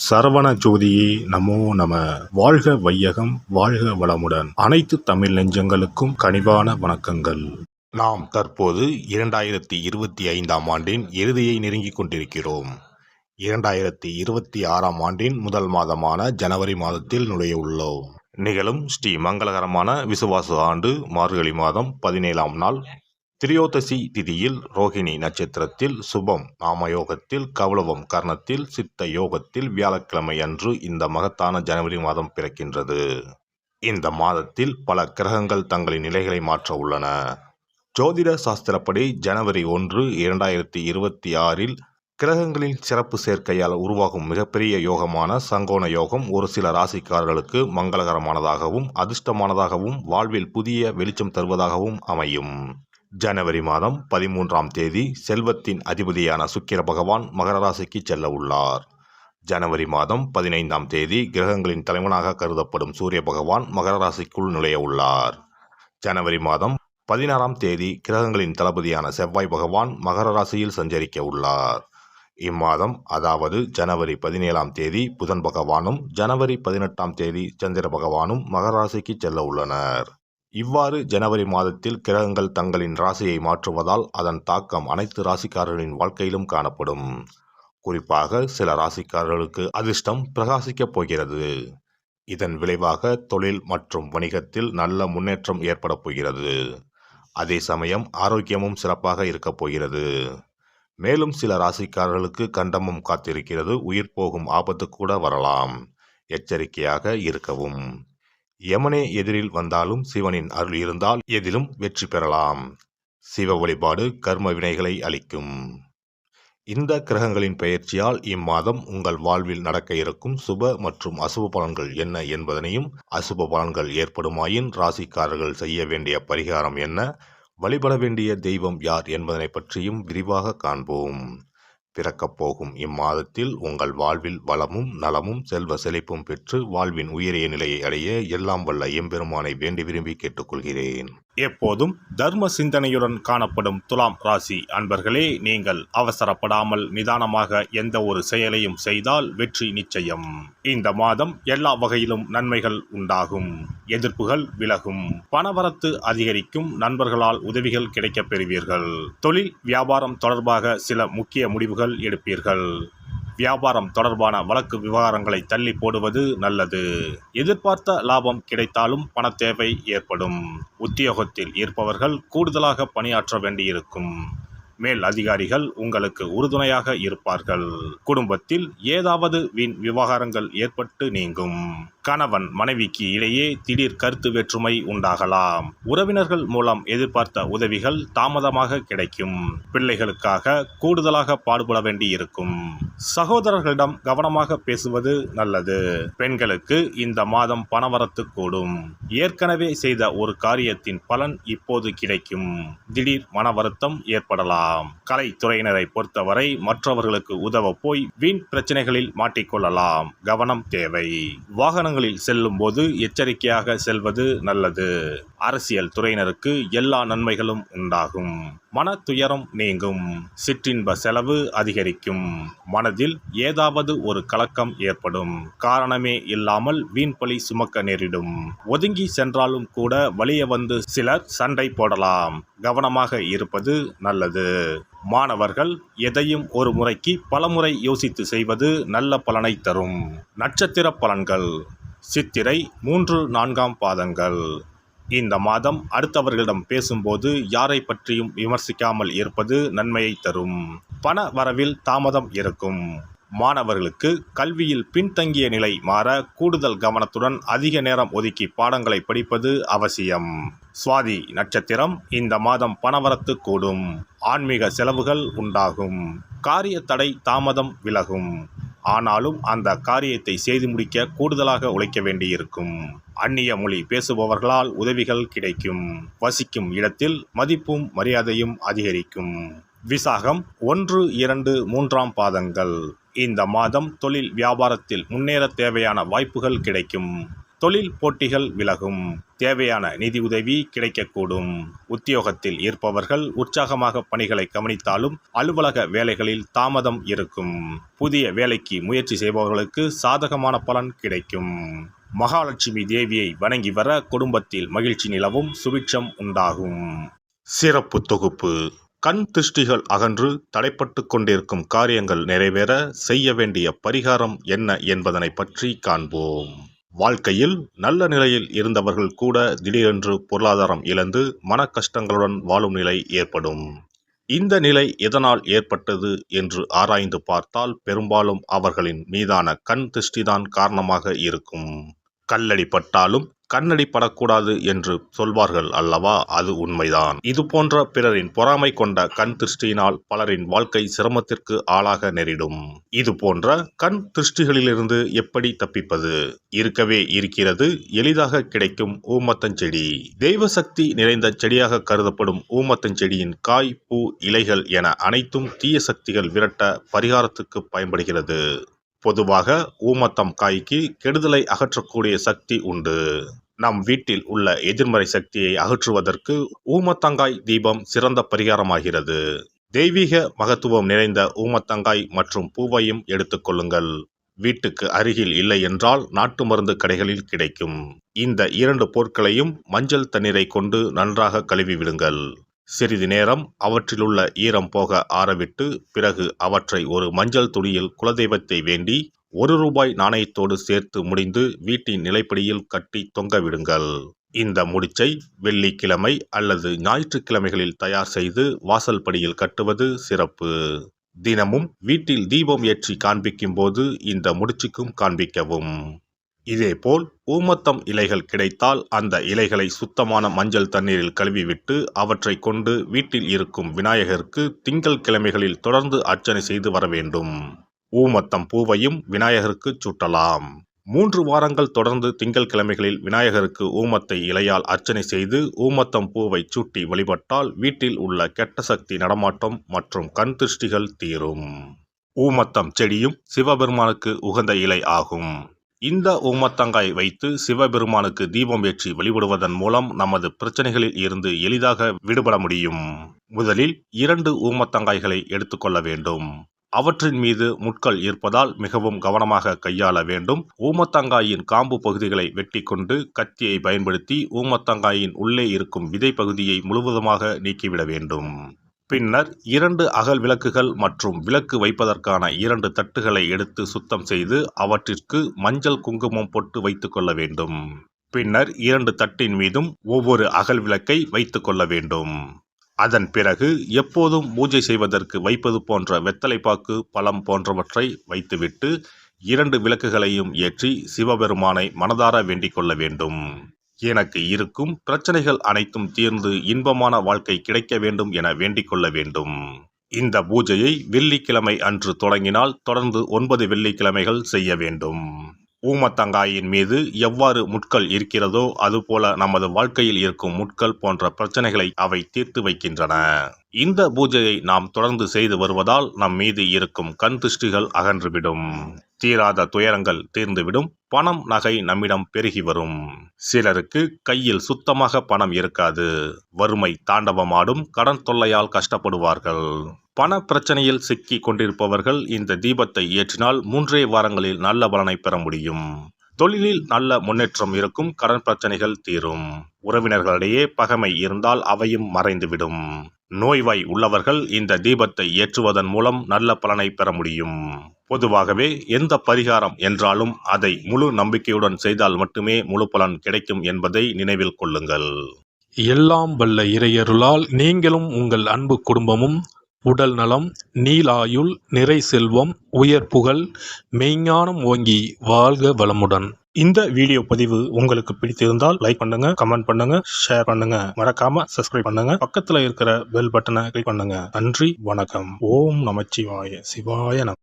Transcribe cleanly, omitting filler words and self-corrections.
சரவண ஜோதியே நமோ நம. வாழ்க வையகம், வாழ்க வளமுடன். அனைத்து தமிழ் நெஞ்சங்களுக்கும் கனிவான வணக்கங்கள். நாம் தற்போது 2025ஆம் ஆண்டின் இறுதியை நெருங்கிக் கொண்டிருக்கிறோம். 2026ஆம் ஆண்டின் முதல் மாதமான ஜனவரி மாதத்தில் நுழைய உள்ளோம். நிகழும் ஸ்ரீ மங்களகரமான விசுவாச ஆண்டு மார்கழி மாதம் 17ஆம் நாள் திரியோதசி திதியில் ரோகிணி நட்சத்திரத்தில் சுபம் நாமயோகத்தில் கௌளவம் கர்ணத்தில் சித்த யோகத்தில் வியாழக்கிழமை அன்று இந்த மகத்தான ஜனவரி மாதம் பிறக்கின்றது. இந்த மாதத்தில் பல கிரகங்கள் தங்களின் நிலைகளை மாற்ற உள்ளன. ஜோதிட சாஸ்திரப்படி ஜனவரி 1, 2026இல் கிரகங்களின் சிறப்பு சேர்க்கையால் உருவாகும் மிகப்பெரிய யோகமான சங்கோண யோகம் ஒரு சில ராசிக்காரர்களுக்கு மங்களகரமானதாகவும் அதிர்ஷ்டமானதாகவும் வாழ்வில் புதிய வெளிச்சம் தருவதாகவும் அமையும். ஜனவரி மாதம் 13ஆம் தேதி செல்வத்தின் அதிபதியான சுக்கிர பகவான் மகர ராசிக்கு செல்ல உள்ளார். ஜனவரி மாதம் 15ஆம் தேதி கிரகங்களின் தலைவனாக கருதப்படும் சூரிய பகவான் மகர ராசிக்குள் நுழைய உள்ளார். ஜனவரி மாதம் 16ஆம் தேதி கிரகங்களின் தளபதியான செவ்வாய் பகவான் மகர ராசியில் சஞ்சரிக்க உள்ளார். இம்மாதம் அதாவது ஜனவரி 17ஆம் தேதி புதன் பகவானும் ஜனவரி 18ஆம் தேதி சந்திர பகவானும் மகர ராசிக்கு செல்ல உள்ளனர். இவ்வாறு ஜனவரி மாதத்தில் கிரகங்கள் தங்களின் ராசியை மாற்றுவதால் அதன் தாக்கம் அனைத்து ராசிக்காரர்களின் வாழ்க்கையிலும் காணப்படும். குறிப்பாக சில ராசிக்காரர்களுக்கு அதிர்ஷ்டம் பிரகாசிக்கப் போகிறது. இதன் விளைவாக தொழில் மற்றும் வணிகத்தில் நல்ல முன்னேற்றம் ஏற்பட போகிறது. அதே சமயம் ஆரோக்கியமும் சிறப்பாக இருக்கப் போகிறது. மேலும் சில ராசிக்காரர்களுக்கு கண்டமும் காத்திருக்கிறது. உயிர் போகும் ஆபத்து கூட வரலாம். எச்சரிக்கையாக இருக்கவும். யமனே எதிரில் வந்தாலும் சிவனின் அருள் இருந்தால் எதிலும் வெற்றி பெறலாம். சிவ வழிபாடு கர்ம வினைகளை அளிக்கும். இந்த கிரகங்களின் பெயர்ச்சியால் இம்மாதம் உங்கள் வாழ்வில் நடக்க இருக்கும் சுப மற்றும் அசுப பலன்கள் என்ன என்பதனையும், அசுப பலன்கள் ஏற்படுமாயின் ராசிக்காரர்கள் செய்ய வேண்டிய பரிகாரம் என்ன, வழிபட வேண்டிய தெய்வம் யார் என்பதனை பற்றியும் விரிவாக காண்போம். பிறக்கப் போகும் இம்மாதத்தில் உங்கள் வாழ்வில் வளமும் நலமும் செல்வ செழிப்பும் பெற்று வாழ்வின் உயரிய நிலையை அடைய எல்லாம் வல்ல எம்பெருமானை வேண்டி விரும்பி கேட்டுக்கொள்கிறேன். எப்போதும் தர்ம சிந்தனையுடன் காணப்படும் துலாம் ராசி அன்பர்களே, நீங்கள் அவசரப்படாமல் நிதானமாக எந்த ஒரு செயலையும் செய்தால் வெற்றி நிச்சயம். இந்த மாதம் எல்லா வகையிலும் நன்மைகள் உண்டாகும். எதிர்ப்புகள் விலகும். பணவரத்து அதிகரிக்கும். நண்பர்களால் உதவிகள் கிடைக்கப் பெறுவீர்கள். தொழில் வியாபாரம் தொடர்பாக சில முக்கிய முடிவுகள் எடுப்பீர்கள். வியாபாரம் தொடர்பான வழக்கு விவகாரங்களை தள்ளி போடுவது நல்லது. எதிர்பார்த்த லாபம் கிடைத்தாலும் பண தேவை ஏற்படும். உத்தியோகத்தில் இருப்பவர்கள் கூடுதலாக பணியாற்ற வேண்டியிருக்கும். மேல் அதிகாரிகள் உங்களுக்கு உறுதுணையாக இருப்பார்கள். குடும்பத்தில் ஏதாவது வீண் விவகாரங்கள் ஏற்பட்டு நீங்கும். கணவன் மனைவிக்கு இடையே திடீர் கருத்து வேற்றுமை உண்டாகலாம். உறவினர்கள் மூலம் எதிர்பார்த்த உதவிகள் தாமதமாக கிடைக்கும். பிள்ளைகளுக்காக கூடுதலாக பாடுபட வேண்டியிருக்கும். சகோதரர்களிடம் கவனமாக பேசுவது நல்லது. பெண்களுக்கு இந்த மாதம் பணவரத்து கூடும். ஏற்கனவே செய்த ஒரு காரியத்தின் பலன் இப்போது கிடைக்கும். திடீர் மன வருத்தம் ஏற்படலாம். கலைத்துறையினரை பொறுத்தவரை மற்றவர்களுக்கு உதவ போய் வீண் பிரச்சனைகளில் மாட்டிக்கொள்ளலாம். கவனம் தேவை. வாகனங்களில் செல்லும் போது எச்சரிக்கையாக செல்வது நல்லது. அரசியல் துறையினருக்கு எல்லா நன்மைகளும் உண்டாகும். மன துயரம் நீங்கும். சிற்றின்ப செலவு அதிகரிக்கும். மனதில் ஏதாவது ஒரு கலக்கம் ஏற்படும். காரணமே இல்லாமல் வீண்பழி சுமக்க நேரிடும். ஒதுங்கி சென்றாலும் கூட வலிய வந்து சிலர் சண்டை போடலாம். கவனமாக இருப்பது நல்லது. மாணவர்கள் எதையும் ஒரு முறைக்கு பலமுறை யோசித்து செய்வது நல்ல பலனை தரும். நட்சத்திர பலன்கள். சித்திரை 3, 4ஆம் பாதங்கள். இந்த மாதம் அடுத்தவர்களிடம் பேசும்போது யாரை பற்றியும் விமர்சிக்காமல் இருப்பது நன்மையை தரும். பண வரவில் தாமதம் இருக்கும். மாணவர்களுக்கு கல்வியில் பின்தங்கிய நிலை மாற கூடுதல் கவனத்துடன் அதிக நேரம் ஒதுக்கி பாடங்களை படிப்பது அவசியம். சுவாதி நட்சத்திரம். இந்த மாதம் பணவரத்து கூடும். ஆன்மீக செலவுகள் உண்டாகும். காரிய தடை தாமதம் விலகும். ஆனாலும் அந்த காரியத்தை செய்து முடிக்க கூடுதலாக உழைக்க வேண்டியிருக்கும். அந்நிய மொழி பேசுபவர்களால் உதவிகள் கிடைக்கும். வசிக்கும் இடத்தில் மதிப்பும் மரியாதையும் அதிகரிக்கும். விசாகம் 1, 2, 3ஆம் பாதங்கள். இந்த மாதம் தொழில் வியாபாரத்தில் முன்னேற தேவையான வாய்ப்புகள் கிடைக்கும். தொழில் போட்டிகள் விலகும். தேவையான நிதி உதவி கிடைக்கக்கூடும். உத்தியோகத்தில் இருப்பவர்கள் உற்சாகமாக பணிகளை கவனித்தாலும் அலுவலக வேலைகளில் தாமதம் இருக்கும். புதிய வேலைக்கு முயற்சி செய்பவர்களுக்கு சாதகமான பலன் கிடைக்கும். மகாலட்சுமி தேவியை வணங்கி வர குடும்பத்தில் மகிழ்ச்சி நிலவும், சுபிட்சம் உண்டாகும். சிறப்பு தொகுப்பு. கண் திருஷ்டிகள் அகன்று தடைப்பட்டு கொண்டிருக்கும் காரியங்கள் நிறைவேற செய்ய வேண்டிய பரிகாரம் என்ன என்பதனை பற்றி காண்போம். வாழ்க்கையில் நல்ல நிலையில் இருந்தவர்கள் கூட திடீரென்று பொருளாதாரம் இழந்து மன கஷ்டங்களுடன் வாழும் நிலை ஏற்படும். இந்த நிலை எதனால் ஏற்பட்டது என்று ஆராய்ந்து பார்த்தால் பெரும்பாலும் அவர்களின் மீதான கண் திருஷ்டிதான் காரணமாக இருக்கும். கல்லடி பட்டாலும் கண்ணடி படக்கூடாது என்று சொல்வார்கள் அல்லவா, அது உண்மைதான். இது போன்ற பிறரின் பொறாமை கொண்ட கண் திருஷ்டியினால் பலரின் வாழ்க்கை சிரமத்திற்கு ஆளாக நேரிடும். இது போன்ற கண் திருஷ்டிகளிலிருந்து எப்படி தப்பிப்பது? இருக்கவே இருக்கிறது எளிதாக கிடைக்கும் ஊமத்தஞ்செடி. தெய்வ சக்தி நிறைந்த செடியாக கருதப்படும் ஊமத்தஞ்செடியின் காய், பூ, இலைகள் என அனைத்தும் தீய சக்திகள் விரட்ட பரிகாரத்துக்கு பயன்படுகிறது. பொதுவாக ஊமத்தம் காய்க்கு கெடுதலை அகற்றக்கூடிய சக்தி உண்டு. நம் வீட்டில் உள்ள எதிர்மறை சக்தியை அகற்றுவதற்கு ஊமத்தங்காய் தீபம் சிறந்த பரிகாரமாகிறது. தெய்வீக மகத்துவம் நிறைந்த ஊமத்தங்காய் மற்றும் பூவையும் எடுத்துக்கொள்ளுங்கள். வீட்டுக்கு அருகில் இல்லை என்றால் நாட்டு மருந்து கடைகளில் கிடைக்கும். இந்த 2 பொருட்களையும் மஞ்சள் தண்ணீரை கொண்டு நன்றாக கழுவி விடுங்கள். சிறிது நேரம் அவற்றிலுள்ள ஈரம் போக ஆறவிட்டு பிறகு அவற்றை ஒரு மஞ்சள் துணியில் குலதெய்வத்தை வேண்டி ₹1 நாணயத்தோடு சேர்த்து முடிந்து வீட்டின் நிலைப்படியில் கட்டி தொங்க விடுங்கள். இந்த முடிச்சை வெள்ளிக்கிழமை அல்லது ஞாயிற்றுக்கிழமைகளில் தயார் செய்து வாசல் படியில் கட்டுவது சிறப்பு. தினமும் வீட்டில் தீபம் ஏற்றி காண்பிக்கும் போது இந்த முடிச்சுக்கும் காண்பிக்கவும். இதேபோல் ஊமத்தம் இலைகள் கிடைத்தால் அந்த இலைகளை சுத்தமான மஞ்சள் தண்ணீரில் கழுவிவிட்டு அவற்றை கொண்டு வீட்டில் இருக்கும் விநாயகருக்கு திங்கள் கிழமைகளில் தொடர்ந்து அர்ச்சனை செய்து வர வேண்டும். ஊமத்தம் பூவையும் விநாயகருக்கு சூட்டலாம். 3 வாரங்கள் தொடர்ந்து திங்கள் கிழமைகளில் விநாயகருக்கு ஊமத்தை இலையால் அர்ச்சனை செய்து ஊமத்தம் பூவை சூட்டி வழிபட்டால் வீட்டில் உள்ள கெட்ட சக்தி நடமாட்டம் மற்றும் கண் திருஷ்டிகள் தீரும். ஊமத்தம் செடியும் சிவபெருமானுக்கு உகந்த இலை ஆகும். இந்த ஊமத்தங்காய் வைத்து சிவபெருமானுக்கு தீபம் ஏற்றி வழிபடுவதன் மூலம் நமது பிரச்சனைகளில் இருந்து எளிதாக விடுபட முடியும். முதலில் 2 ஊமத்தங்காய்களை எடுத்துக்கொள்ள வேண்டும். அவற்றின் மீது முட்கள் இருப்பதால் மிகவும் கவனமாக கையாள வேண்டும். ஊமத்தங்காயின் காம்பு பகுதிகளை வெட்டி கொண்டு கத்தியை பயன்படுத்தி ஊமத்தங்காயின் உள்ளே இருக்கும் விதை பகுதியை முழுவதுமாக நீக்கிவிட வேண்டும். பின்னர் 2 அகல் விளக்குகள் மற்றும் விளக்கு வைப்பதற்கான 2 தட்டுகளை எடுத்து சுத்தம் செய்து அவற்றிற்கு மஞ்சள் குங்குமம் போட்டு வைத்துக் கொள்ள வேண்டும். பின்னர் 2 தட்டின் மீதும் ஒவ்வொரு அகல் விளக்கை வைத்துக் கொள்ள வேண்டும். அதன் பிறகு எப்போதும் பூஜை செய்வதற்கு வைப்பது போன்ற வெத்தலைப்பாக்கு, பழம் போன்றவற்றை வைத்துவிட்டு 2 விளக்குகளையும் ஏற்றி சிவபெருமானை மனதார வேண்டிக் கொள்ள வேண்டும். எனக்கு இருக்கும் பிரச்சனைகள் அனைத்தும் தீர்ந்து இன்பமான வாழ்க்கை கிடைக்க வேண்டும் என வேண்டிக் கொள்ள வேண்டும். இந்த பூஜையை வெள்ளிக்கிழமை அன்று தொடங்கினால் தொடர்ந்து 9 வெள்ளிக்கிழமைகள் செய்ய வேண்டும். ஊமத்தங்காயின் மீது எவ்வாறு முட்கள் இருக்கிறதோ அதுபோல நமது வாழ்க்கையில் இருக்கும் முட்கள் போன்ற பிரச்சனைகளை அவை தீர்த்து வைக்கின்றன. இந்த பூஜையை நாம் தொடர்ந்து செய்து வருவதால் நம் மீது இருக்கும் கண் திருஷ்டிகள் அகன்றுவிடும். தீராத துயரங்கள் தீர்ந்துவிடும். பணம், நகை நம்மிடம் பெருகி வரும். சிலருக்கு கையில் சுத்தமாக பணம் இருக்காது. வறுமை தாண்டவமாடும். கடன் தொல்லையால் கஷ்டப்படுவார்கள். பண பிரச்சனையில் சிக்கி கொண்டிருப்பவர்கள் இந்த தீபத்தை ஏற்றினால் 3 வாரங்களில் நல்ல பலனை பெற முடியும். தொழிலில் நல்ல முன்னேற்றம் இருக்கும். கடன் பிரச்சனைகள் தீரும். உறவினர்களிடையே பகைமை இருந்தால் அவையும் மறைந்துவிடும். நோய்வாய் உள்ளவர்கள் இந்த தீபத்தை ஏற்றுவதன் மூலம் நல்ல பலனை பெற முடியும். பொதுவாகவே எந்த பரிகாரம் என்றாலும் அதை முழு நம்பிக்கையுடன் செய்தால் மட்டுமே முழு பலன் கிடைக்கும் என்பதை நினைவில் கொள்ளுங்கள். எல்லாம் வல்ல இறையருளால் நீங்களும் உங்கள் அன்பு குடும்பமும் உடல் நலம், நீலாயுள், நிறை செல்வம், உயர் புகழ், மெய்ஞானம் ஓங்கி வாழ்க வளமுடன். இந்த வீடியோ பதிவு உங்களுக்கு பிடித்திருந்தால் லைக் பண்ணுங்க, கமெண்ட் பண்ணுங்க, ஷேர் பண்ணுங்க. மறக்காம சப்ஸ்கிரைப் பண்ணுங்க. பக்கத்துல இருக்கிற பெல் பட்டனை கிளிக் பண்ணுங்க. நன்றி, வணக்கம். ஓம் நமச்சிவாய. சிவாய நம.